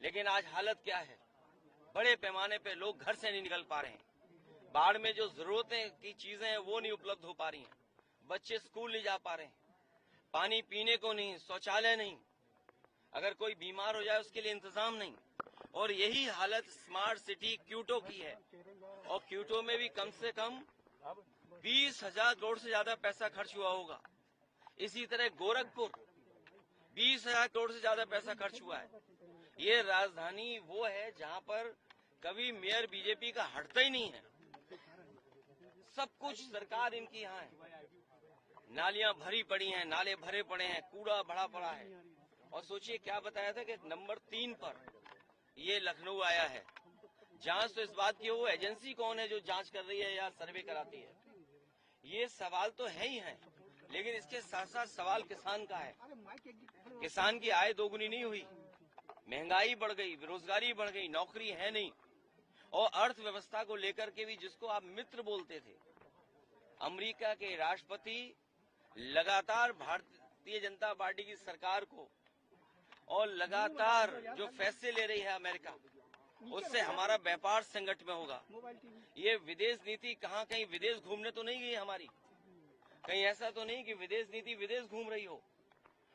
लेकिन आज हालत क्या है, बड़े पैमाने पे लोग घर से नहीं निकल पा रहे हैं। बाढ़ में जो जरूरतें की चीजें हैं वो नहीं उपलब्ध हो पा रही हैं। बच्चे स्कूल नहीं जा पा रहे हैं, पानी पीने को नहीं, शौचालय नहीं, अगर कोई बीमार हो जाए उसके लिए इंतजाम नहीं। और यही हालत स्मार्ट सिटी क्यूटो की है। और क्यूटो में भी कम से कम 20,000 करोड़ से ज्यादा पैसा खर्च हुआ होगा। इसी तरह गोरखपुर 20,000 करोड़ से ज्यादा पैसा खर्च हुआ है। ये राजधानी वो है जहां पर कभी मेयर बीजेपी का हटता ही नहीं है। सब कुछ सरकार इनकी यहाँ है। नालियां भरी पड़ी हैं, नाले भरे पड़े हैं, कूड़ा भरा पड़ा है। और सोचिए क्या बताया था कि नंबर 3 पर ये लखनऊ आया है। जांच तो इस बात की वो एजेंसी कौन है जो जांच कर रही है या सर्वे कराती है, ये सवाल तो है ही है। लेकिन इसके साथ साथ सवाल किसान का है। किसान की आय दोगुनी नहीं हुई, महंगाई बढ़ गई, बेरोजगारी बढ़ गई, नौकरी है नहीं। और अर्थव्यवस्था को लेकर के भी जिसको आप मित्र बोलते थे, अमेरिका के राष्ट्रपति लगातार भारतीय जनता पार्टी की सरकार को और लगातार जो फैसले ले रही है अमेरिका, उससे हमारा व्यापार संकट में होगा। ये विदेश नीति कहाँ कहीं विदेश घूमने तो नहीं गई हमारी, कहीं ऐसा तो नहीं कि विदेश नीति विदेश घूम रही हो।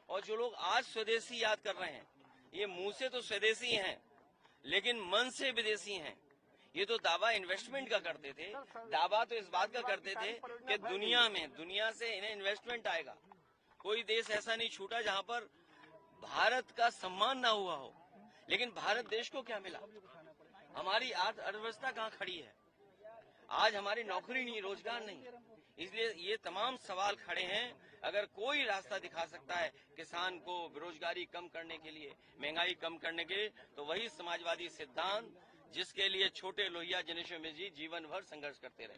और जो लोग आज स्वदेशी याद कर रहे हैं, ये मुंह से तो स्वदेशी हैं लेकिन मन से विदेशी हैं। ये तो दावा इन्वेस्टमेंट का करते थे, दावा तो इस बात का करते थे कि दुनिया से इन्हें इन्वेस्टमेंट आएगा। कोई देश ऐसा नहीं छूटा जहां पर भारत का सम्मान ना हुआ हो। लेकिन भारत देश को क्या मिला? हमारी अर्थव्यवस्था कहाँ खड़ी है? आज हमारी नौकरी नहीं, रोजगार नहीं। इसलिए ये तमाम सवाल खड़े हैं। अगर कोई रास्ता दिखा सकता है किसान को बेरोजगारी कम करने के लिए, महंगाई कम करने के लिए, तो वही समाजवादी सिद्धांत जिसके लिए छोटे लोहिया जनेश्वर मिश्र जी जीवन भर संघर्ष करते रहे।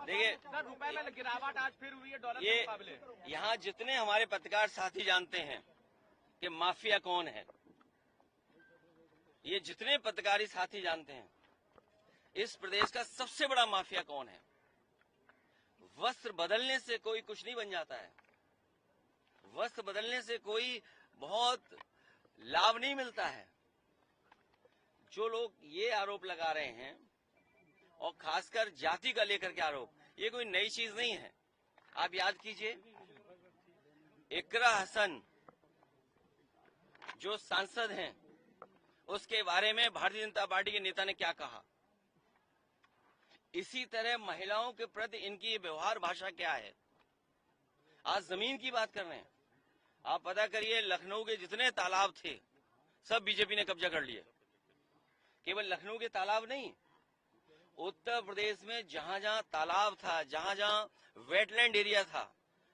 देखिए रुपए में गिरावट आज फिर हुई है डॉलर के मुकाबले। यहाँ जितने हमारे पत्रकार साथी जानते हैं कि माफिया कौन है, ये जितने पत्रकारी साथी जानते हैं इस प्रदेश का सबसे बड़ा माफिया कौन है। वस्त्र बदलने से कोई कुछ नहीं बन जाता है, वस्त्र बदलने से कोई बहुत लाभ नहीं मिलता है। जो लोग ये आरोप लगा रहे हैं और खासकर जाति का लेकर के आरोप, ये कोई नई चीज नहीं है। आप याद कीजिए, इकरा हसन जो सांसद हैं, उसके बारे में भारतीय जनता पार्टी के नेता ने क्या कहा। इसी तरह महिलाओं के प्रति इनकी व्यवहार भाषा क्या है। आज जमीन की बात कर रहे हैं। आप पता करिए, लखनऊ के जितने तालाब थे सब बीजेपी ने कब्जा कर लिए। केवल लखनऊ के तालाब नहीं, उत्तर प्रदेश में जहां जहां तालाब था, जहां जहां वेटलैंड एरिया था,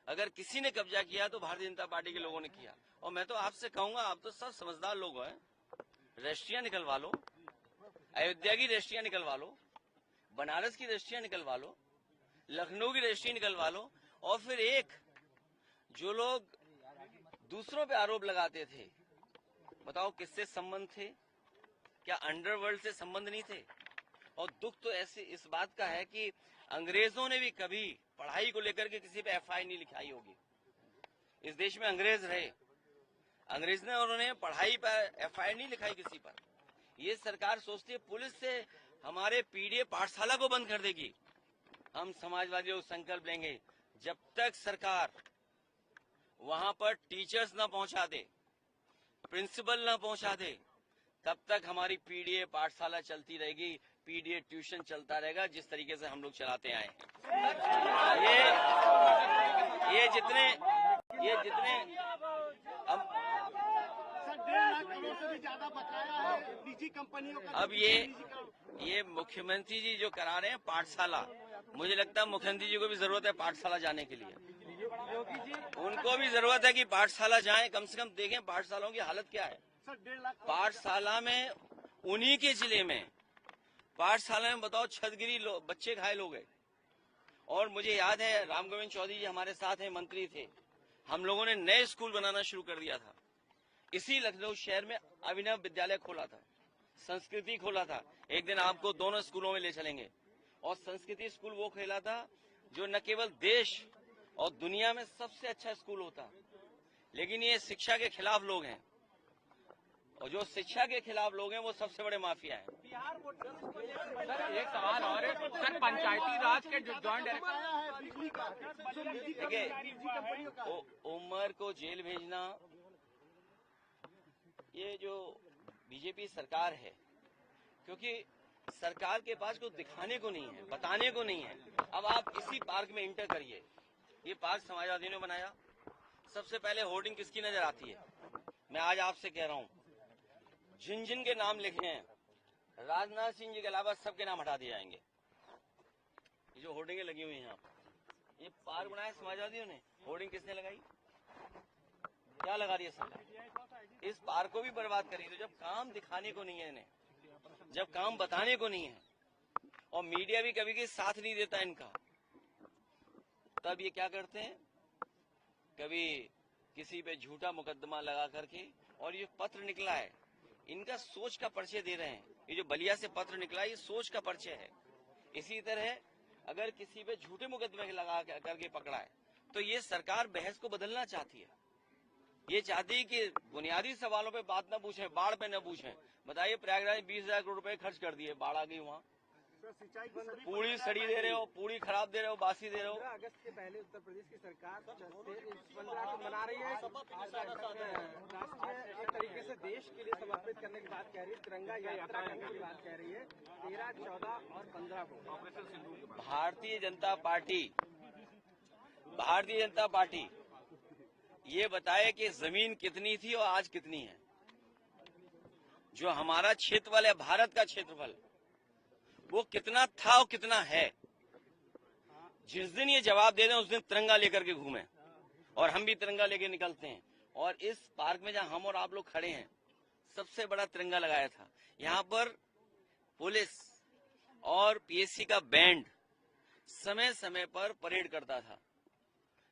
अगर किसी ने कब्जा किया तो भारतीय जनता पार्टी के लोगों ने किया। और मैं तो आपसे कहूंगा, आप तो सब समझदार लोग हैं, रजिस्ट्रियां निकलवा लो, अयोध्या की रजिस्ट्रियां निकलवा लो, बनारस की रजिस्ट्रियां निकलवा लो, लखनऊ की रजिस्ट्री निकलवा लो। और फिर एक जो लोग दूसरों पे आरोप लगाते थे, बताओ किससे संबंध थे? क्या अंडरवर्ल्ड से संबंध नहीं थे? और दुख तो ऐसे इस बात का है कि अंग्रेजों ने भी कभी पढ़ाई को लेकर के किसी पे एफआईआर नहीं लिखाई होगी। इस देश में अंग्रेज रहे, अंग्रेज ने और उन्होंने पढ़ाई पर एफआईआर नहीं लिखाई किसी पर। ये सरकार सोचती है पुलिस से हमारे पीडीए पाठशाला को बंद कर देगी। हम समाजवादी लोग संकल्प लेंगे, जब तक सरकार वहां पर टीचर्स ना पहुंचा दे, प्रिंसिपल ना पहुंचा दे, तब तक हमारी पीडीए पाठशाला चलती रहेगी, पीडीए ट्यूशन चलता रहेगा, जिस तरीके से हम लोग चलाते आए हैं। ये जितने अब से भी ज्यादा बकाया है निजी कंपनियों का। अब ये मुख्यमंत्री जी जो करा रहे हैं पाठशाला, मुझे लगता है मुख्यमंत्री जी को भी जरूरत है पाठशाला जाने के लिए। उनको भी जरूरत है कि पाठशाला जाएं, कम से कम देखें पाठशालाओं की हालत क्या है। पाठशाला में उन्हीं के जिले में पाठशाला में बताओ छतगिरी बच्चे घायल हो गए। और मुझे याद है राम गोविंद चौधरी जी हमारे साथ हैं, मंत्री थे, हम लोगों ने नए स्कूल बनाना शुरू कर दिया था। इसी लखनऊ शहर में अभिनव विद्यालय खोला था, संस्कृति खोला था। एक दिन आपको दोनों स्कूलों में ले चलेंगे। और संस्कृति स्कूल वो खेला था जो न केवल देश और दुनिया में सबसे अच्छा स्कूल होता, लेकिन ये शिक्षा के खिलाफ लोग हैं, और जो शिक्षा के खिलाफ लोग हैं वो सबसे बड़े माफिया हैं। सर एक सवाल और है सर, पंचायती राज के जो जॉइंट देखिए, उमर को जेल भेजना, ये जो बीजेपी सरकार है, क्योंकि सरकार के पास कुछ दिखाने को नहीं है, बताने को नहीं है। अब आप इसी पार्क में इंटर करिए, ये पार्क समाजवादियों ने बनाया। सबसे पहले होर्डिंग किसकी नजर आती है? मैं आज आपसे कह रहा हूं, जिन जिन के नाम लिखे हैं राजनाथ सिंह जी के अलावा सबके नाम हटा दिए जाएंगे। ये जो होर्डिंगें लगी हुई हैं यहाँ, ये पार्क बनाया समाजवादियों ने, होर्डिंग किसने लगाई? क्या लगा रही है सरकार? इस पार्क को भी बर्बाद करी। तो जब काम दिखाने को नहीं है इन्हें, जब काम बताने को नहीं है, और मीडिया भी कभी कभी साथ नहीं देता इनका, तब ये क्या करते हैं, कभी किसी पे झूठा मुकदमा लगा करके। और ये पत्र निकला है, इनका सोच का परिचय दे रहे हैं। ये जो बलिया से पत्र निकला है, ये सोच का परिचय है। इसी तरह अगर किसी पे झूठे मुकदमे लगा करके पकड़ा है, तो ये सरकार बहस को बदलना चाहती है। ये चाहती है कि बुनियादी सवालों पे बात न पूछें, बाढ़ पे न पूछें। बताइए, प्रयागराज 20,000 करोड़ रुपए खर्च कर दिए, बाढ़ आ गई वहाँ, पूरी सड़ी दे रहे हो, पूरी खराब दे रहे हो, बासी दे रहे हो। 15 अगस्त के पहले उत्तर प्रदेश की सरकार 15 को मना रही है, एक तरीके से देश के लिए समर्पित करने की बात कह रही है, तिरंगा यात्रा करने की बात कह रही है 13, 14 और 15 को। भारतीय जनता पार्टी ये बताए कि जमीन कितनी थी और आज कितनी है। जो हमारा क्षेत्रफल है, भारत का क्षेत्रफल, वो कितना था और कितना है। जिस दिन ये जवाब दे दें उस दिन तिरंगा लेकर के घूमें, और हम भी तिरंगा लेके निकलते हैं। और इस पार्क में जहां हम और आप लोग खड़े हैं, सबसे बड़ा तिरंगा लगाया था। यहाँ पर पुलिस और पीएससी का बैंड समय समय पर परेड करता था।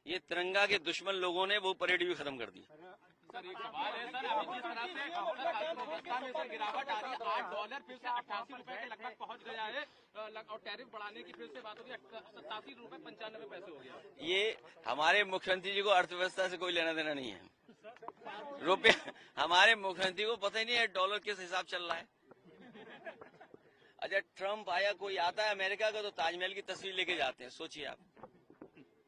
ये तिरंगा के दुश्मन लोगों ने वो परेड भी खत्म कर दी। सर एक सवाल है सर, अभी जिस तरह से अर्थव्यवस्था में सर गिरावट आ रही है, $8 फिर से 88 रुपए के लगभग पहुंच गया है, और टैरिफ बढ़ाने की फिर से बात हो रही है, 87 रुपए 95 पैसे हो गया। ये हमारे मुख्यमंत्री जी को अर्थव्यवस्था से कोई लेना देना नहीं है। रुपया, हमारे मुख्यमंत्री को पता ही नहीं है डॉलर किस हिसाब चल रहा है। अच्छा, ट्रम्प आया, कोई आता है अमेरिका का तो ताजमहल की तस्वीर लेके जाते हैं। सोचिए आप,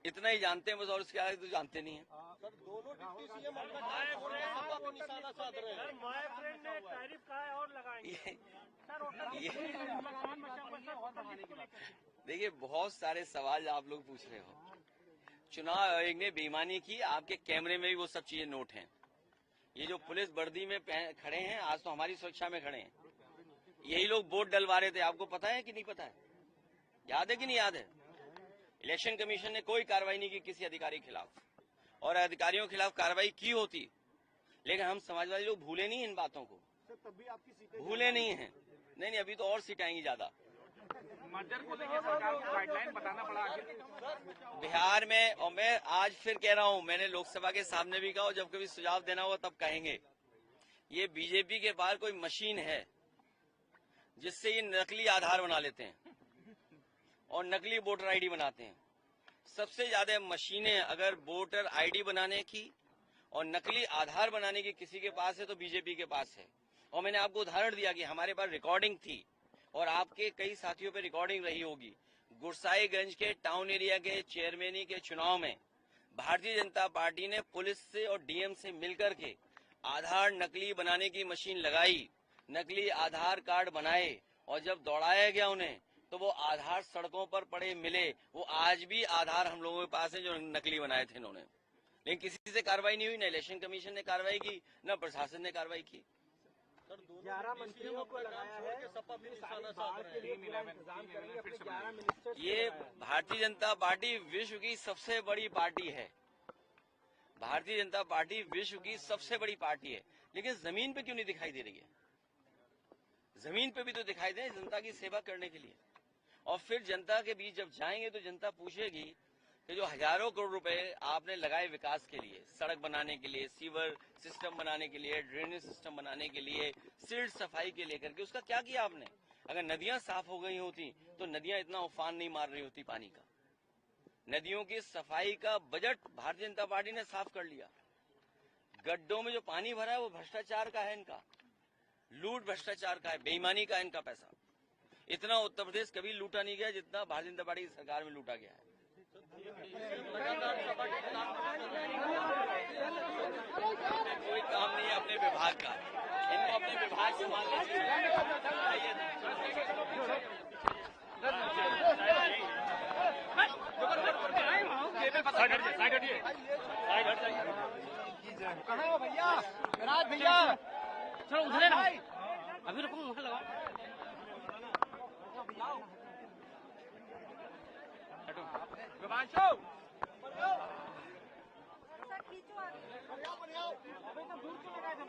इतना ही जानते हैं बस, और उसके आगे तो जानते नहीं है। सर दोनों डिप्टी सीएम को निशाना साध रहे हैं। माय फ्रेंड ने टैरिफ कहा है और लगाएंगे। देखिए, बहुत सारे सवाल आप लोग पूछ रहे हो। चुनाव आयोग ने बेईमानी की, आपके कैमरे में भी वो सब चीजें नोट हैं। ये जो पुलिस वर्दी में खड़े हैं, आज तो हमारी सुरक्षा में खड़े हैं, यही लोग वोट डलवा रहे थे। आपको पता है कि नहीं पता है? याद है कि नहीं याद है? इलेक्शन कमीशन ने कोई कार्रवाई नहीं की किसी अधिकारी के खिलाफ, और अधिकारियों के खिलाफ कार्रवाई की होती, लेकिन हम समाजवादी लोग भूले नहीं इन बातों को, तब भी आपकी सीटें भूले नहीं है। नहीं, अभी तो और सीट आएंगी ज्यादा। मर्जर को लेकर सरकार को गाइडलाइन बताना पड़ा बिहार में। और मैं आज फिर कह रहा हूं, मैंने लोकसभा के सामने भी कहा, जब कभी सुझाव देना होगा तब कहेंगे, ये बीजेपी के पास कोई मशीन है जिससे ये नकली आधार बना लेते हैं और नकली वोटर आईडी बनाते हैं। सबसे ज्यादा मशीनें अगर वोटर आईडी बनाने की और नकली आधार बनाने की किसी के पास है तो बीजेपी के पास है। और मैंने आपको उदाहरण दिया कि हमारे पास रिकॉर्डिंग थी, और आपके कई साथियों पे रिकॉर्डिंग रही होगी। गुरसाईगंज के टाउन एरिया के चेयरमैनी के चुनाव में भारतीय जनता पार्टी ने पुलिस से और डीएम से मिलकर के आधार नकली बनाने की मशीन लगाई, नकली आधार कार्ड बनाए, और जब दौड़ाया गया उन्हें तो वो आधार सड़कों पर पड़े मिले। वो आज भी आधार हम लोगों के पास है जो नकली बनाए थे इन्होंने, लेकिन किसी से कार्रवाई नहीं हुई। न इलेक्शन कमीशन ने कार्रवाई की, न प्रशासन ने कार्रवाई की। 11 मंत्रियों को लगाया है, ये भारतीय जनता पार्टी विश्व की सबसे बड़ी पार्टी है। भारतीय जनता पार्टी विश्व की सबसे बड़ी पार्टी है, लेकिन जमीन पे क्यों नहीं दिखाई दे रही है? जमीन पे भी तो दिखाई दे, जनता की सेवा करने के लिए। और फिर जनता के बीच जब जाएंगे तो जनता पूछेगी कि जो हजारों करोड़ रुपए आपने लगाए विकास के लिए, सड़क बनाने के लिए, सीवर सिस्टम बनाने के लिए, ड्रेनेज सिस्टम बनाने के लिए, सिल्ट सफाई के लेकर के, उसका क्या किया आपने? अगर नदियां साफ हो गई होती तो नदियां इतना उफान नहीं मार रही होती पानी का। नदियों की सफाई का बजट भारतीय जनता पार्टी ने साफ कर लिया। गड्ढों में जो पानी भरा है वो भ्रष्टाचार का है, इनका लूट भ्रष्टाचार का है, बेईमानी का है इनका पैसा। इतना उत्तर प्रदेश कभी लूटा नहीं गया जितना भारतीय जनता पार्टी की सरकार में लूटा गया है। कोई काम नहीं है अपने विभाग का, इनको अपने विभाग संभालने कहाँ हो भैया? राज भैया चलो उधर ना, अभी रुको वहाँ लगाओ। विभांशु दूर क्यों लगाए थे?